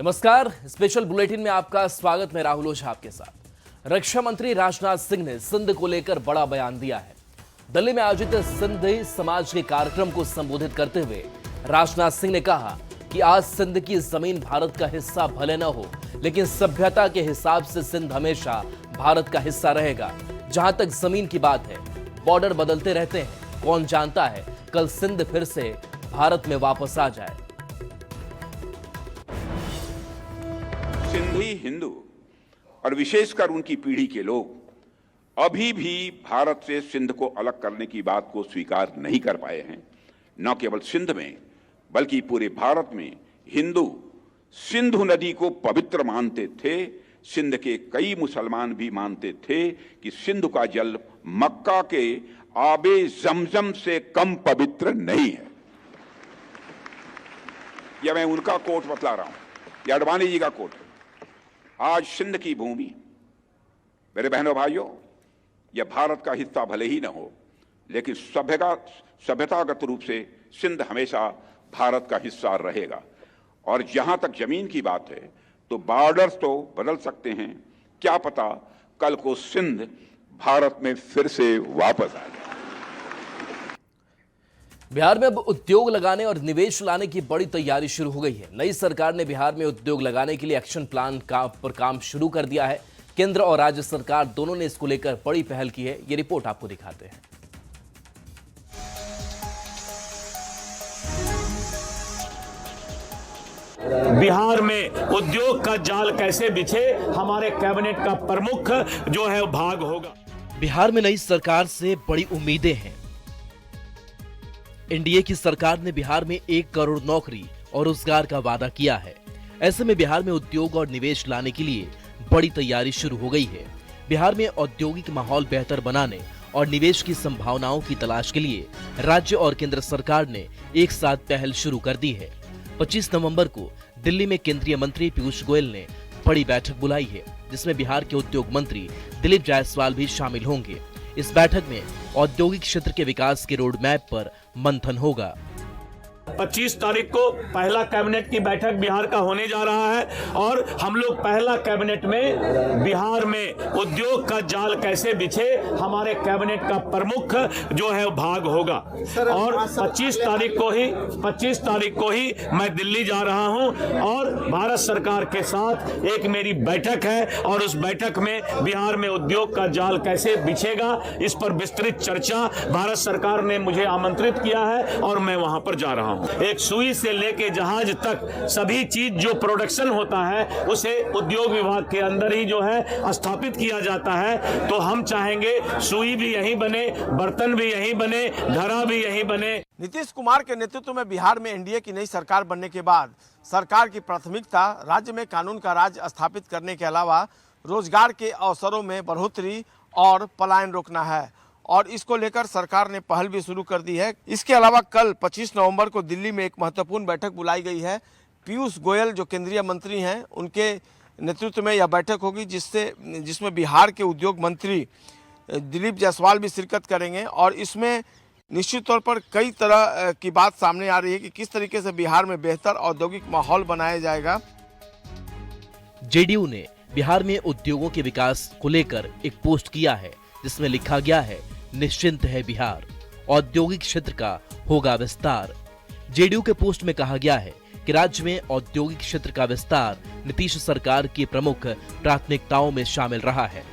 नमस्कार, special bulletin में आपका स्वागत। मैं राहुल ओझा आपके साथ। रक्षा मंत्री राजनाथ सिंह ने सिंध को लेकर बड़ा बयान दिया है। दिल्ली में आयोजित सिंधी समाज के कार्यक्रम को संबोधित करते हुए राजनाथ सिंह ने कहा कि आज सिंध की जमीन भारत का हिस्सा भले न हो, लेकिन सभ्यता के हिसाब से सिंध हमेशा भारत का हिस्सा रहेगा। जहां तक जमीन की बात है, बॉर्डर बदलते रहते हैं, कौन जानता है कल सिंध फिर से भारत में वापस आ जाए। सिंधी हिंदू और विशेषकर उनकी पीढ़ी के लोग अभी भी भारत से सिंध को अलग करने की बात को स्वीकार नहीं कर पाए हैं। न केवल सिंध में बल्कि पूरे भारत में हिंदू सिंधु नदी को पवित्र मानते थे। सिंध के कई मुसलमान भी मानते थे कि सिंधु का जल मक्का के आबे जमजम से कम पवित्र नहीं है। यह मैं उनका कोट बतला रहा हूं, यह अडवाणी जी का कोट है। आज सिंध की भूमि, मेरे बहनों भाइयों, यह भारत का हिस्सा भले ही न हो, लेकिन सभ्यतागत रूप से सिंध हमेशा भारत का हिस्सा रहेगा। और जहां तक जमीन की बात है तो बॉर्डर्स तो बदल सकते हैं, क्या पता कल को सिंध भारत में फिर से वापस आ जाए। बिहार में अब उद्योग लगाने और निवेश लाने की बड़ी तैयारी शुरू हो गई है। नई सरकार ने बिहार में उद्योग लगाने के लिए एक्शन प्लान पर काम शुरू कर दिया है। केंद्र और राज्य सरकार दोनों ने इसको लेकर बड़ी पहल की है। ये रिपोर्ट आपको दिखाते हैं। बिहार में उद्योग का जाल कैसे बिछे, हमारे कैबिनेट का प्रमुख जो है भाग होगा। बिहार में नई सरकार से बड़ी उम्मीदें हैं। एनडीए की सरकार ने बिहार में 1 करोड़ नौकरी और रोजगार का वादा किया है। ऐसे में बिहार में उद्योग और निवेश लाने के लिए बड़ी तैयारी शुरू हो गई है। बिहार में औद्योगिक माहौल बेहतर बनाने और निवेश की संभावनाओं की तलाश के लिए राज्य और केंद्र सरकार ने एक साथ पहल शुरू कर दी है। 25 नवंबर को दिल्ली में केंद्रीय मंत्री पीयूष गोयल ने बड़ी बैठक बुलाई है, जिसमें बिहार के उद्योग मंत्री दिलीप जायसवाल भी शामिल होंगे। इस बैठक में औद्योगिक क्षेत्र के विकास के रोड मैप पर मंथन होगा। 25 तारीख को पहला कैबिनेट की बैठक बिहार का होने जा रहा है और हम लोग पहला कैबिनेट में बिहार में उद्योग का जाल कैसे बिछे, हमारे कैबिनेट का प्रमुख जो है भाग होगा। और 25 तारीख को ही मैं दिल्ली जा रहा हूं और भारत सरकार के साथ एक मेरी बैठक है और उस बैठक में बिहार में उद्योग का जाल कैसे बिछेगा, इस पर विस्तृत चर्चा भारत सरकार ने मुझे आमंत्रित किया है और मैं वहां पर जा रहा हूं। एक सुई से लेके जहाज तक सभी चीज जो प्रोडक्शन होता है उसे उद्योग विभाग के अंदर ही जो है स्थापित किया जाता है। तो हम चाहेंगे सुई भी यहीं बने, बर्तन भी यहीं बने, घड़ा भी यहीं बने। नीतीश कुमार के नेतृत्व में बिहार में एनडीए की नई सरकार बनने के बाद सरकार की प्राथमिकता राज्य में कानून का राज स्थापित करने के अलावा रोजगार के अवसरों में बढ़ोतरी और पलायन रोकना है और इसको लेकर सरकार ने पहल भी शुरू कर दी है। इसके अलावा कल 25 नवंबर को दिल्ली में एक महत्वपूर्ण बैठक बुलाई गई है। पीयूष गोयल जो केंद्रीय मंत्री हैं, उनके नेतृत्व में यह बैठक होगी जिसमें बिहार के उद्योग मंत्री दिलीप जायसवाल भी शिरकत करेंगे और इसमें निश्चित तौर पर कई तरह की बात सामने आ रही है कि किस तरीके से बिहार में बेहतर औद्योगिक माहौल बनाया जाएगा। जेडीयू ने बिहार में उद्योगों के विकास को लेकर एक पोस्ट किया है, जिसमें लिखा गया है, निश्चिंत है बिहार, औद्योगिक क्षेत्र का होगा विस्तार। जेडीयू के पोस्ट में कहा गया है कि राज्य में औद्योगिक क्षेत्र का विस्तार नीतीश सरकार की प्रमुख प्राथमिकताओं में शामिल रहा है।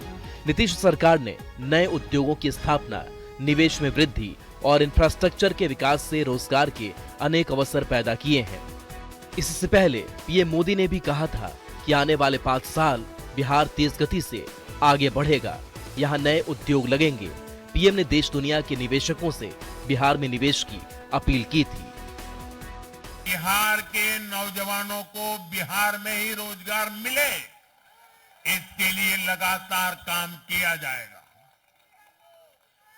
नीतीश सरकार ने नए उद्योगों की स्थापना, निवेश में वृद्धि और इंफ्रास्ट्रक्चर के विकास से रोजगार के अनेक अवसर पैदा किए हैं। इससे पहले पीएम मोदी ने भी कहा था कि आने वाले 5 साल बिहार तेज गति से आगे बढ़ेगा, यहाँ नए उद्योग लगेंगे। पीएम ने देश दुनिया के निवेशकों से बिहार में निवेश की अपील की थी। बिहार के नौजवानों को बिहार में ही रोजगार मिले, इसके लिए लगातार काम किया जाएगा।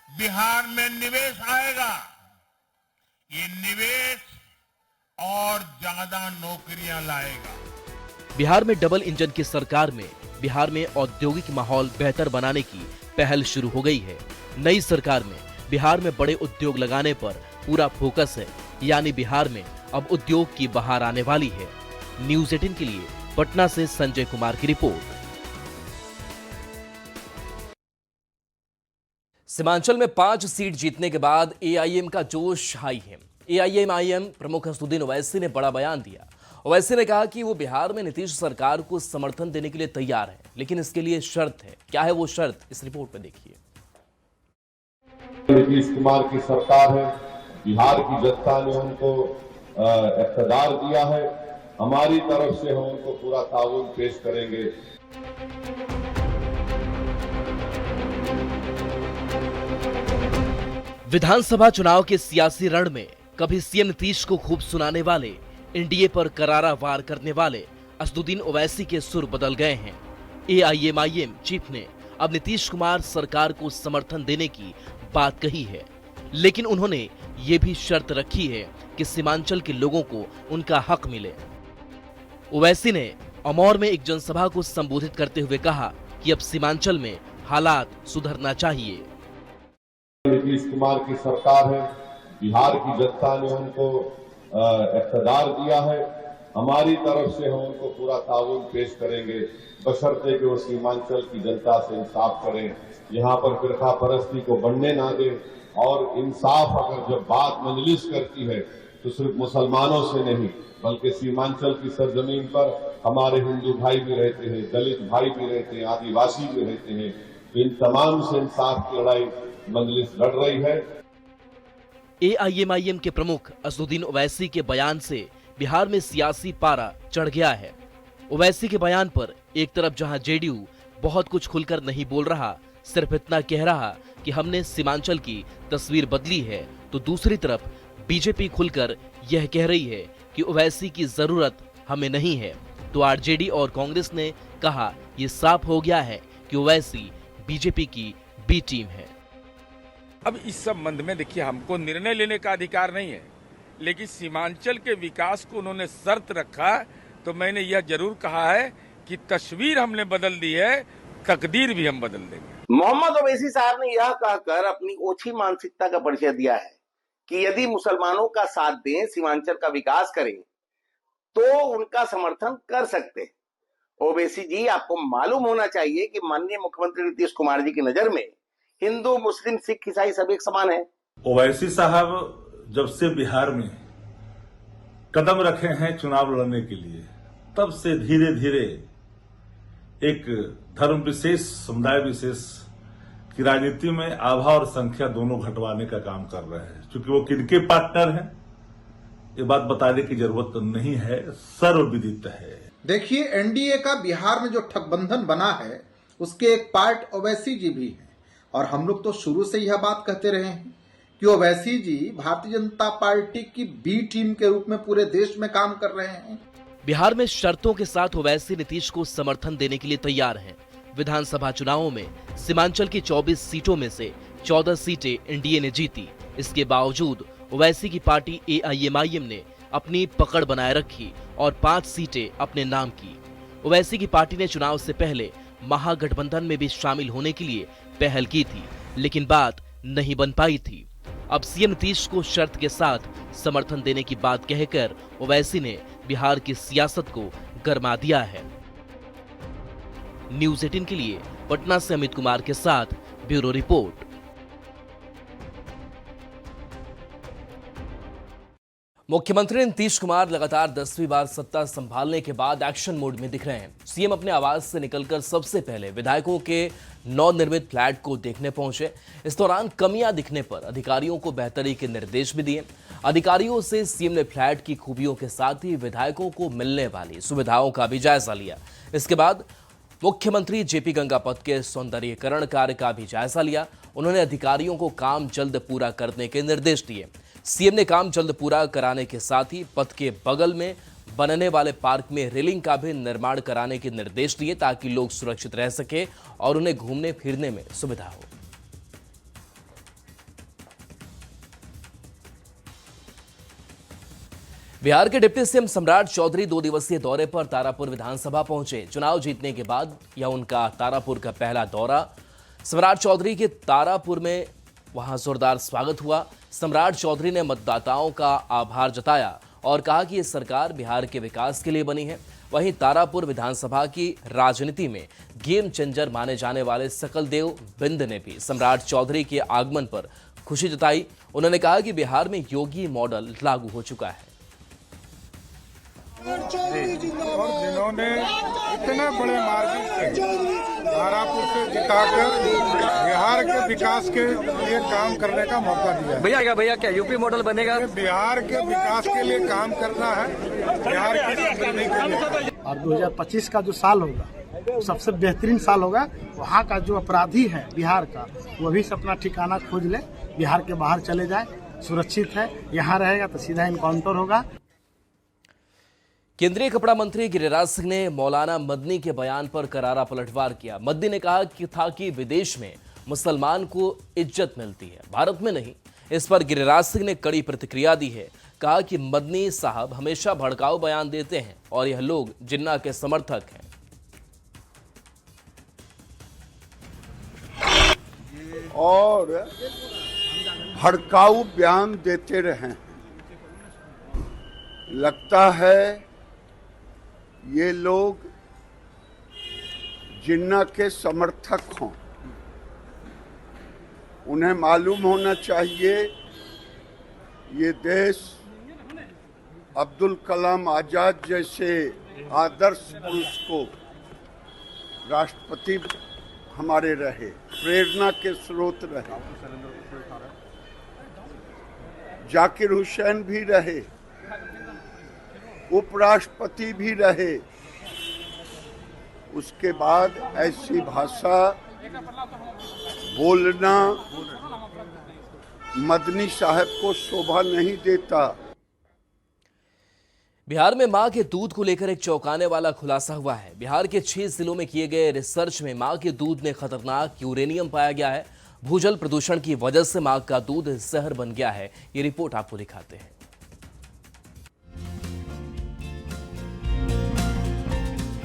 बिहार में निवेश आएगा, ये निवेश और ज्यादा नौकरियां लाएगा। बिहार में डबल इंजन की सरकार में बिहार में औद्योगिक माहौल बेहतर बनाने की पहल शुरू हो गई है। नई सरकार में बिहार में बड़े उद्योग लगाने पर पूरा फोकस है, यानी बिहार में अब उद्योग की बहार आने वाली है। न्यूज़ 18 के लिए पटना से संजय कुमार की रिपोर्ट। सीमांचल में 5 सीट जीतने के बाद एआईएम का जोश हाई है। एआईएम प्रमुख असदुद्दीन ओवैसी ने बड़ा बयान दिया। ओवैसी ने कहा कि वो बिहार में नीतीश सरकार को समर्थन देने के लिए तैयार है, लेकिन इसके लिए शर्त है। क्या है वो शर्त, इस रिपोर्ट में देखिए। नीतीश कुमार की सरकार है, बिहार की जनता ने उनको इख्तियार दिया है, हमारी तरफ से हम उनको पूरा ताउन पेश करेंगे। विधानसभा चुनाव के सियासी रण में कभी सीएम नीतीश को खूब सुनाने वाले, एनडीए पर करारा वार करने वाले असदुद्दीन ओवैसी के सुर बदल गए हैं। एआईएम चीफ ने अब नीतीश कुमार सरकार को समर्थन देने की बात कही है, लेकिन उन्होंने ये भी शर्त रखी है कि सीमांचल के लोगों को उनका हक मिले। ओवैसी ने अमौर में एक जनसभा को संबोधित करते हुए कहा कि अब सीमांचल में हालात सुधरना चाहिए। नीतीश कुमार की सरकार है, बिहार की जनता ने उनको इख्तियार दिया है, हमारी तरफ से हम उनको पूरा ताउन पेश करेंगे, बशर्ते कि वो सीमांचल की जनता से इंसाफ करें, यहाँ पर फिरका परस्ती को बढ़ने ना दे, और इंसाफ अगर जब बात मजलिस करती है तो सिर्फ मुसलमानों से नहीं बल्कि सीमांचल की सरजमीन पर हमारे हिंदू भाई भी रहते हैं, दलित भाई भी रहते हैं, आदिवासी भी रहते हैं, तो इन तमाम से इंसाफ की लड़ाई मजलिस लड़ रही है। एआईएम के प्रमुख असदुद्दीन ओवैसी के बयान से बिहार में सियासी पारा चढ़ गया है। ओवैसी के बयान पर एक तरफ जहां जेडीयू बहुत कुछ खुलकर नहीं बोल रहा, सिर्फ इतना कह रहा कि हमने सीमांचल की तस्वीर बदली है, तो दूसरी तरफ बीजेपी खुलकर यह कह रही है कि ओवैसी की जरूरत हमें नहीं है। तो आरजेडी और कांग्रेस ने कहा यह साफ हो गया है कि ओवैसी बीजेपी की बी टीम है। अब इस संबंध में देखिए, हमको निर्णय लेने का अधिकार नहीं है, लेकिन सीमांचल के विकास को उन्होंने शर्त रखा, तो मैंने यह जरूर कहा है कि तस्वीर हमने बदल दी है, तकदीर भी हम बदल देंगे। मोहम्मद ओवैसी साहब ने यह कहकर अपनी ओछी मानसिकता का परिचय दिया है कि यदि मुसलमानों का साथ दें, सीमांचल का विकास करें, तो उनका समर्थन कर सकते हैं। ओवैसी जी, आपको मालूम होना चाहिए कि माननीय मुख्यमंत्री नीतीश कुमार जी की नजर में हिंदू, मुस्लिम, सिख, ईसाई सब एक समान है। ओवैसी साहब जब से बिहार में कदम रखे हैं चुनाव लड़ने के लिए, तब से धीरे धीरे एक धर्म विशेष, समुदाय विशेष की राजनीति में आभा और संख्या दोनों घटवाने का काम कर रहे हैं। क्योंकि वो किनके पार्टनर हैं ये बात बताने की जरूरत नहीं है, सर्वविदित है। देखिए, एनडीए का बिहार में जो ठगबंधन बना है उसके एक पार्ट ओवैसी जी भी हैं, और हम लोग तो शुरू से यह बात कहते रहे हैं कि ओवैसी जी भारतीय जनता पार्टी की बी टीम के रूप में पूरे देश में काम कर रहे हैं। बिहार में शर्तों के साथ ओवैसी नीतीश को समर्थन देने के लिए तैयार हैं। विधानसभा चुनावों में सीमांचल की 24 सीटों में से 14 सीटें एनडीए ने जीती। इसके बावजूद ओवैसी की पार्टी एआईएम ने अपनी पकड़ बनाए रखी और 5 सीटें अपने नाम की। ओवैसी की पार्टी ने चुनाव से पहले महागठबंधन में भी शामिल होने के लिए पहल की थी, लेकिन बात नहीं बन पाई थी। अब सीएम नीतीश को शर्त के साथ समर्थन देने की बात कहकर ओवैसी ने बिहार की सियासत को गरमा दिया है। न्यूज़ 18 के लिए पटना से अमित कुमार के साथ ब्यूरो रिपोर्ट। मुख्यमंत्री नीतीश कुमार लगातार 10वीं बार सत्ता संभालने के बाद एक्शन मोड में दिख रहे हैं। सीएम अपने आवास से निकलकर सबसे पहले विधायकों के नवनिर्मित फ्लैट को देखने पहुंचे। इस दौरान कमियां दिखने पर अधिकारियों को बेहतरी के निर्देश भी दिए। अधिकारियों से सीएम ने फ्लैट की खूबियों के साथ ही विधायकों को मिलने वाली सुविधाओं का भी जायजा लिया। इसके बाद मुख्यमंत्री जेपी गंगा पथ के सौंदर्यीकरण कार्य का भी जायजा लिया। उन्होंने अधिकारियों को काम जल्द पूरा करने के निर्देश दिए। सीएम ने काम जल्द पूरा कराने के साथ ही पथ के बगल में बनने वाले पार्क में रेलिंग का भी निर्माण कराने के निर्देश दिए, ताकि लोग सुरक्षित रह सके और उन्हें घूमने फिरने में सुविधा हो। बिहार के डिप्टी सीएम सम्राट चौधरी 2 दिवसीय दौरे पर तारापुर विधानसभा पहुंचे। चुनाव जीतने के बाद यह उनका तारापुर का पहला दौरा। सम्राट चौधरी के तारापुर में वहां जोरदार स्वागत हुआ। सम्राट चौधरी ने मतदाताओं का आभार जताया और कहा कि ये सरकार बिहार के विकास के लिए बनी है। वहीं तारापुर विधानसभा की राजनीति में गेम चेंजर माने जाने वाले सकलदेव बिंद ने भी सम्राट चौधरी के आगमन पर खुशी जताई। उन्होंने कहा कि बिहार में योगी मॉडल लागू हो चुका है। और जिन्होंने इतने बड़े मार्जिन से तारापुर से जिताकर बिहार के विकास के लिए काम करने का मौका दिया है। भैया क्या यूपी मॉडल बनेगा? बिहार के विकास के लिए काम करना है, बिहार की नहीं करनी। और 2025 का जो साल होगा वो सबसे बेहतरीन साल होगा। वहाँ का जो अपराधी है बिहार का, वो भी अपना ठिकाना खोज ले, बिहार के बाहर चले जाए, सुरक्षित है। यहाँ रहेगा तो सीधा इनकाउंटर होगा। केंद्रीय कपड़ा मंत्री गिरिराज सिंह ने मौलाना मदनी के बयान पर करारा पलटवार किया। मदनी ने कहा कि विदेश में मुसलमान को इज्जत मिलती है, भारत में नहीं। इस पर गिरिराज सिंह ने कड़ी प्रतिक्रिया दी है। कहा कि मदनी साहब हमेशा भड़काऊ बयान देते हैं और यह लोग जिन्ना के समर्थक हैं। और भड़काऊ बयान देते रहे। लगता है ये लोग जिन्ना के समर्थक हों। उन्हें मालूम होना चाहिए ये देश अब्दुल कलाम आजाद जैसे आदर्श पुरुष को राष्ट्रपति हमारे रहे, प्रेरणा के स्रोत रहे। जाकिर हुसैन भी रहे, उपराष्ट्रपति भी रहे। उसके बाद ऐसी भाषा बोलना मदनी साहब को शोभा नहीं देता। बिहार में मां के दूध को लेकर एक चौंकाने वाला खुलासा हुआ है। बिहार के 6 जिलों में किए गए रिसर्च में मां के दूध में खतरनाक यूरेनियम पाया गया है। भूजल प्रदूषण की वजह से मां का दूध जहर बन गया है। ये रिपोर्ट आपको दिखाते हैं।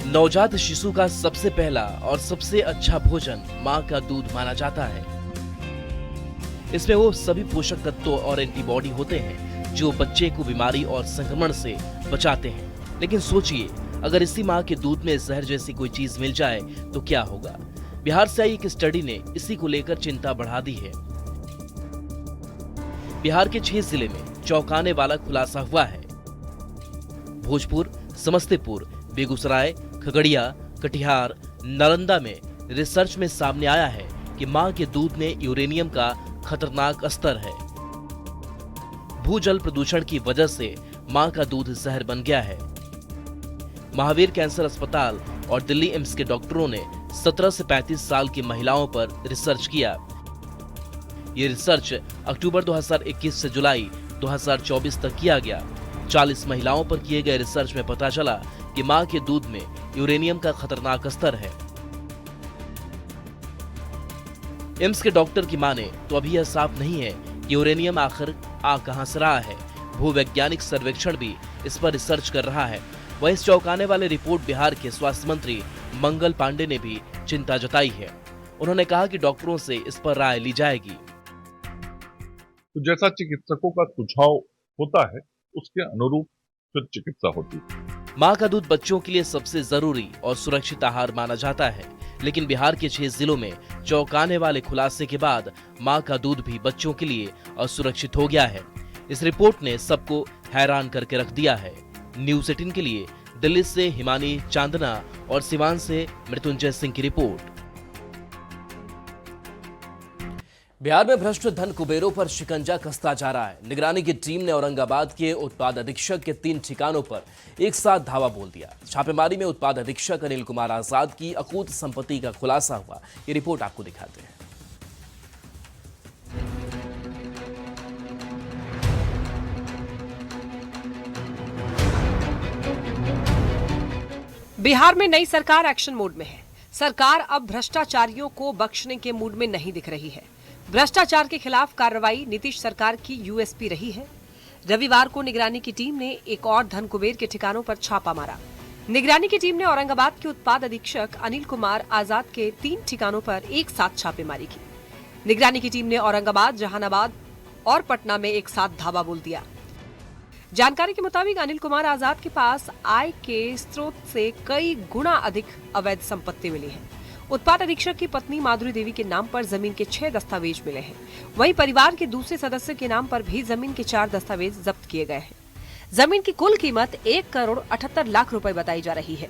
नवजात शिशु का सबसे पहला और सबसे अच्छा भोजन मां का दूध माना जाता है। इसमें वो सभी पोषक तत्व और एंटीबॉडी होते हैं जो बच्चे को बीमारी और संक्रमण से बचाते हैं। लेकिन सोचिए, अगर इसी मां के दूध में जहर जैसी कोई चीज मिल जाए तो क्या होगा। बिहार से आई एक स्टडी ने इसी को लेकर चिंता बढ़ा दी है। बिहार के 6 जिले में चौंकाने वाला खुलासा हुआ है। भोजपुर, समस्तीपुर, बेगूसराय, खगड़िया, कटिहार, नालंदा में रिसर्च में सामने आया है कि मां के दूध में यूरेनियम का खतरनाक स्तर है। भूजल प्रदूषण की वजह से मां का दूध जहर बन गया है। महावीर कैंसर अस्पताल और दिल्ली एम्स के डॉक्टरों ने 17 से 35 साल की महिलाओं पर रिसर्च किया। ये रिसर्च अक्टूबर 2021 से जुलाई 2024 तक किया गया। 40 महिलाओं पर किए गए रिसर्च में पता चला कि मां के दूध में यूरेनियम का खतरनाक स्तर है। एम्स के डॉक्टर की माने तो अभी यह साफ नहीं है कि यूरेनियम आखिर आ कहां से रहा है। भूवैज्ञानिक सर्वेक्षण भी इस पर रिसर्च कर रहा है। वह इस चौंकाने वाले रिपोर्ट बिहार के स्वास्थ्य मंत्री मंगल पांडे ने भी चिंता जताई है। उन्होंने कहा कि डॉक्टरों से इस पर राय ली जाएगी। तो जैसा चिकित्सकों का सुझाव होता है उसके अनुरूप फिर चिकित्सा होती है। मां का दूध बच्चों के लिए सबसे जरूरी और सुरक्षित आहार माना जाता है, लेकिन बिहार के 6 जिलों में चौंकाने वाले खुलासे के बाद मां का दूध भी बच्चों के लिए असुरक्षित हो गया है। इस रिपोर्ट ने सबको हैरान करके रख दिया है। न्यूज़ 18 के लिए दिल्ली से हिमानी चांदना और सिवान से मृत्युंजय सिंह की रिपोर्ट। बिहार में भ्रष्ट धन कुबेरों पर शिकंजा कसता जा रहा है। निगरानी की टीम ने औरंगाबाद के उत्पाद अधीक्षक के 3 ठिकानों पर एक साथ धावा बोल दिया। छापेमारी में उत्पाद अधीक्षक अनिल कुमार आजाद की अकूत संपत्ति का खुलासा हुआ। ये रिपोर्ट आपको दिखाते हैं। बिहार में नई सरकार एक्शन मोड में है। सरकार अब भ्रष्टाचारियों को बख्शने के मूड में नहीं दिख रही है। भ्रष्टाचार के खिलाफ कार्रवाई नीतीश सरकार की यूएसपी रही है। रविवार को निगरानी की टीम ने एक और धन कुबेर के ठिकानों पर छापा मारा। निगरानी की टीम ने औरंगाबाद के उत्पाद अधीक्षक अनिल कुमार आजाद के 3 ठिकानों पर एक साथ छापेमारी की। निगरानी की टीम ने औरंगाबाद, जहानाबाद और पटना में एक साथ धावा बोल दिया। जानकारी के मुताबिक अनिल कुमार आजाद के पास आय के स्रोत से कई गुना अधिक अवैध संपत्ति मिली है। उत्पाद अधीक्षक की पत्नी माधुरी देवी के नाम पर जमीन के 6 दस्तावेज मिले हैं। वहीं परिवार के दूसरे सदस्य के नाम पर भी जमीन के 4 दस्तावेज जब्त किए गए हैं। जमीन की कुल कीमत 1 करोड़ 78 लाख रुपए बताई जा रही है।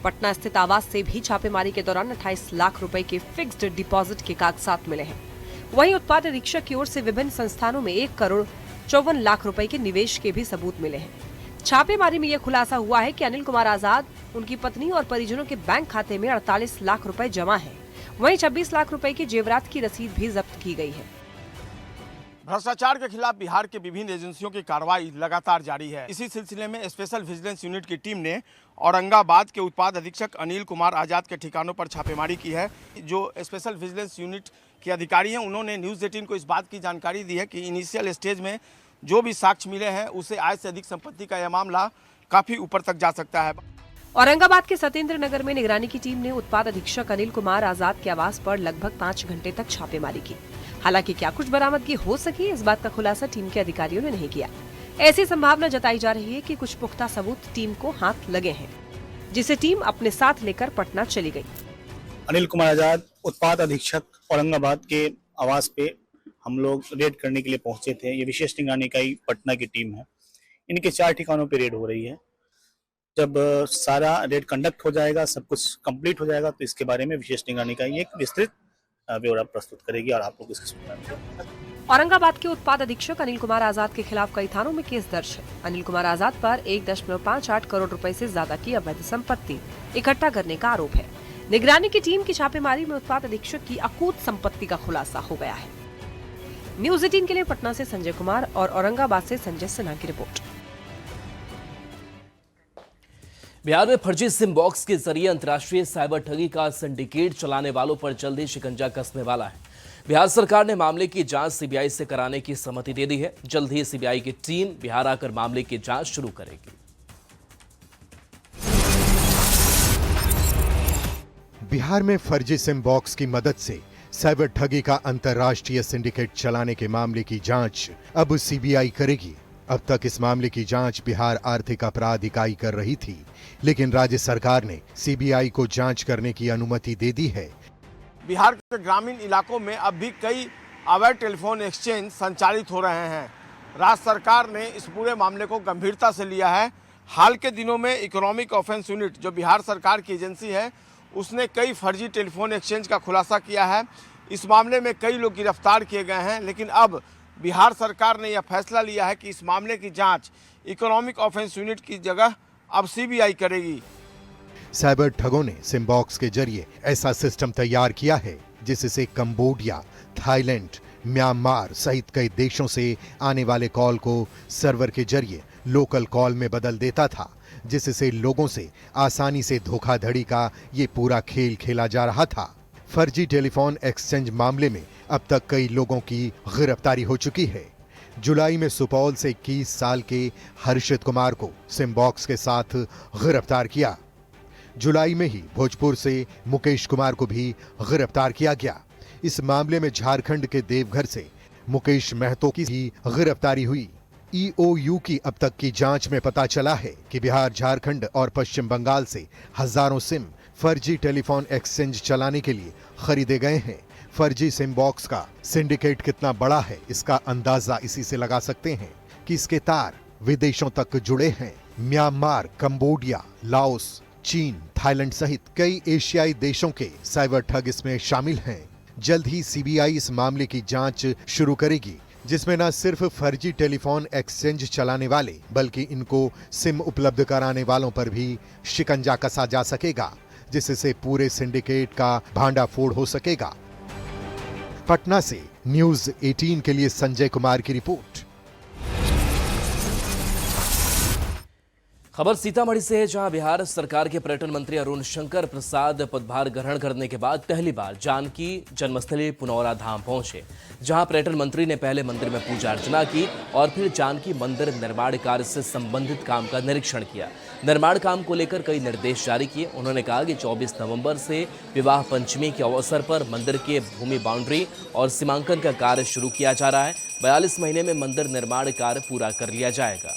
पटना स्थित आवास से भी छापेमारी के दौरान 28 लाख रुपए के फिक्स्ड डिपॉजिट के कागजात मिले हैं। वहीं उत्पाद अधीक्षक की ओर से विभिन्न संस्थानों में 1 करोड़ 54 लाख रुपए के निवेश के भी सबूत मिले हैं। छापेमारी में यह खुलासा हुआ है कि अनिल कुमार आजाद, उनकी पत्नी और परिजनों के बैंक खाते में 48 लाख रुपए जमा है। वहीं 26 लाख रुपए की जेवरात की रसीद भी जब्त की गई है। भ्रष्टाचार के खिलाफ बिहार के विभिन्न एजेंसियों की कार्रवाई लगातार जारी है। इसी सिलसिले में स्पेशल विजिलेंस यूनिट की टीम ने औरंगाबाद के उत्पाद अधीक्षक अनिल कुमार आजाद के ठिकानों पर छापेमारी की है। जो स्पेशल विजिलेंस यूनिट के अधिकारी हैं, उन्होंने न्यूज़ 18 को इस बात की जानकारी दी है कि इनिशियल स्टेज में जो भी साक्ष्य मिले हैं उसे आय से अधिक संपत्ति का यह मामला काफी ऊपर तक जा सकता है। औरंगाबाद के सत्येंद्र नगर में निगरानी की टीम ने उत्पाद अधीक्षक अनिल कुमार आजाद के आवास पर लगभग 5 घंटे तक छापेमारी की। हालांकि क्या कुछ बरामदगी हो सकी, इस बात का खुलासा टीम के अधिकारियों ने नहीं किया। ऐसी संभावना जताई जा रही है कि कुछ पुख्ता सबूत टीम को हाथ लगे हैं, जिसे टीम अपने साथ लेकर पटना चली गई। अनिल कुमार आजाद उत्पाद अधीक्षक औरंगाबाद के आवास पे हम लोग रेड करने के लिए पहुंचे थे। ये विशेष निगरानी इकाई पटना की टीम है। इनके 4 ठिकानों पे रेड हो रही है। जब सारा रेड कंडक्ट हो जाएगा, सब कुछ कंप्लीट हो जाएगा, तो इसके बारे में विशेष निगरानी इकाई एक विस्तृत ब्यौरा प्रस्तुत करेगी और आप लोग इसकी सुनवाई। औरंगाबाद के उत्पाद अधीक्षक अनिल कुमार आजाद के खिलाफ कई थानों में केस दर्ज है। अनिल कुमार आजाद पर 1.58 करोड़ रुपए से ज्यादा की अवैध संपत्ति इकट्ठा करने का आरोप है। निगरानी की टीम की छापेमारी में उत्पाद अधीक्षक की अकूत संपत्ति का खुलासा हो गया है। न्यूज़ 18 के लिए पटना से संजय कुमार और औरंगाबाद से संजय सिन्हा की रिपोर्ट। बिहार में फर्जी सिम बॉक्स के जरिए अंतर्राष्ट्रीय साइबर ठगी का सिंडिकेट चलाने वालों पर जल्द ही शिकंजा कसने वाला है। बिहार सरकार ने मामले की जांच सीबीआई से कराने की सहमति दे दी है। जल्द ही सीबीआई की टीम बिहार आकर मामले की जांच शुरू करेगी। बिहार में फर्जी सिम बॉक्स की मदद से साइबर ठगी का अंतर्राष्ट्रीय सिंडिकेट चलाने के मामले की जांच अब सीबीआई करेगी। अब तक इस मामले की जांच बिहार आर्थिक अपराध इकाई कर रही थी, लेकिन राज्य सरकार ने सीबीआई को जांच करने की अनुमति दे दी है। बिहार के ग्रामीण इलाकों में अब भी कई अवैध टेलीफोन एक्सचेंज संचालित हो रहे हैं। राज्य सरकार ने इस पूरे मामले को गंभीरता से लिया है। हाल के दिनों में इकोनॉमिक ऑफेंस यूनिट, जो बिहार सरकार की एजेंसी है, उसने कई फर्जी टेलीफोन एक्सचेंज का खुलासा किया है। इस मामले में कई लोग गिरफ्तार किए गए हैं, लेकिन अब बिहार सरकार ने यह फैसला लिया है कि इस मामले की जांच इकोनॉमिक ऑफेंस यूनिट की जगह अब सीबीआई करेगी। साइबर ठगों ने सिम बॉक्स के जरिए ऐसा सिस्टम तैयार किया है जिससे कंबोडिया, थाईलैंड, म्यांमार सहित कई देशों से आने वाले कॉल को सर्वर के जरिए लोकल कॉल में बदल देता था, जिससे लोगों से आसानी से धोखाधड़ी का ये पूरा खेल खेला जा रहा था। फर्जी टेलीफोन एक्सचेंज मामले में अब तक कई लोगों की गिरफ्तारी हो चुकी है। जुलाई में सुपौल से 21 साल के हर्षित कुमार को सिम बॉक्स के साथ गिरफ्तार किया। जुलाई में ही भोजपुर से मुकेश कुमार को भी गिरफ्तार किया गया। इस मामले में झारखंड के देवघर से मुकेश महतो की भी गिरफ्तारी हुई। ईओयू की अब तक की जांच में पता चला है कि बिहार, झारखंड और पश्चिम बंगाल से हजारों सिम फर्जी टेलीफोन एक्सचेंज चलाने के लिए खरीदे गए हैं। फर्जी सिम बॉक्स का सिंडिकेट कितना बड़ा है, इसका अंदाजा इसी से लगा सकते हैं कि इसके तार विदेशों तक जुड़े हैं। म्यांमार, कंबोडिया, लाओस, चीन, थाईलैंड सहित कई एशियाई देशों के साइबर ठग इसमें शामिल हैं। जल्द ही सीबीआई इस मामले की जांच शुरू करेगी, जिसमें न सिर्फ फर्जी टेलीफोन एक्सचेंज चलाने वाले बल्कि इनको सिम उपलब्ध कराने वालों पर भी शिकंजा कसा जा सकेगा, जिससे पूरे सिंडिकेट का भांडाफोड़ हो सकेगा। पटना से न्यूज़ 18 के लिए संजय कुमार की रिपोर्ट। खबर सीतामढ़ी से है, जहां बिहार सरकार के पर्यटन मंत्री अरुण शंकर प्रसाद पदभार ग्रहण करने के बाद पहली बार जानकी जन्मस्थली पुनौरा धाम पहुंचे, जहां पर्यटन मंत्री ने पहले मंदिर में पूजा अर्चना की और फिर जानकी मंदिर निर्माण कार्य से संबंधित काम का निरीक्षण किया। निर्माण काम को लेकर कई निर्देश जारी किए। उन्होंने कहा कि 24 नवंबर से विवाह पंचमी के अवसर पर मंदिर के भूमि बाउंड्री और सीमांकन का कार्य शुरू किया जा रहा है। 42 महीने में मंदिर निर्माण कार्य पूरा कर लिया जाएगा।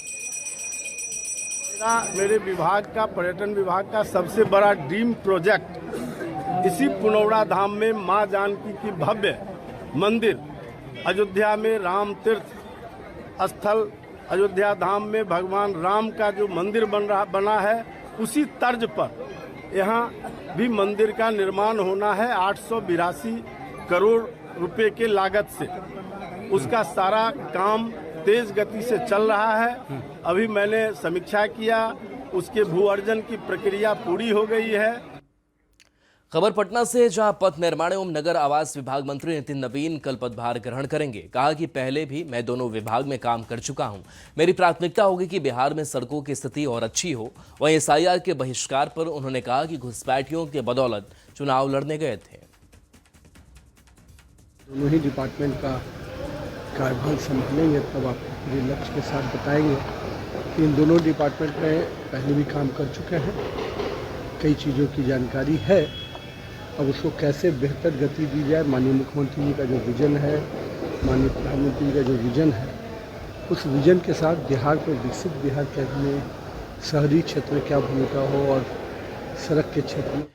मेरे विभाग का, पर्यटन विभाग का सबसे बड़ा ड्रीम प्रोजेक्ट इसी पुनौरा धाम में मां जानकी की भव्य मंदिर, अयोध्या में राम तीर्थ स्थल, अयोध्या धाम में भगवान राम का जो मंदिर बना है, उसी तर्ज पर यहाँ भी मंदिर का निर्माण होना है 882 करोड़ रुपए के लागत से। उसका सारा काम तेज गति से चल रहा है। अभी मैंने समीक्षा किया, उसके भू अर्जन की प्रक्रिया पूरी हो गई है। खबर पटना से, जहां पथ निर्माण एवं नगर आवास विभाग मंत्री नितिन नवीन कल पदभार ग्रहण करेंगे। कहा कि पहले भी मैं दोनों विभाग में काम कर चुका हूं। मेरी प्राथमिकता होगी कि बिहार में सड़कों की स्थिति और अच्छी हो। वहीं SIR के बहिष्कार पर उन्होंने कहा कि घुसपैठियों के बदौलत चुनाव लड़ने गए थे। दोनों ही डिपार्टमेंट का कार्यभार संभालेंगे तब आपको पूरे लक्ष्य के साथ बताएंगे। इन दोनों डिपार्टमेंट में पहले भी काम कर चुके हैं, कई चीज़ों की जानकारी है। अब उसको कैसे बेहतर गति दी जाए, माननीय मुख्यमंत्री जी का जो विजन है, माननीय प्रधानमंत्री जी का जो विजन है, उस विजन के साथ बिहार को विकसित बिहार करने में शहरी क्षेत्र में क्या भूमिका हो और सड़क के क्षेत्र में।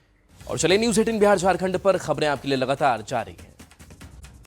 और चलिए, न्यूज़ 18 बिहार झारखंड पर खबरें आपके लिए लगातार जारी हैं।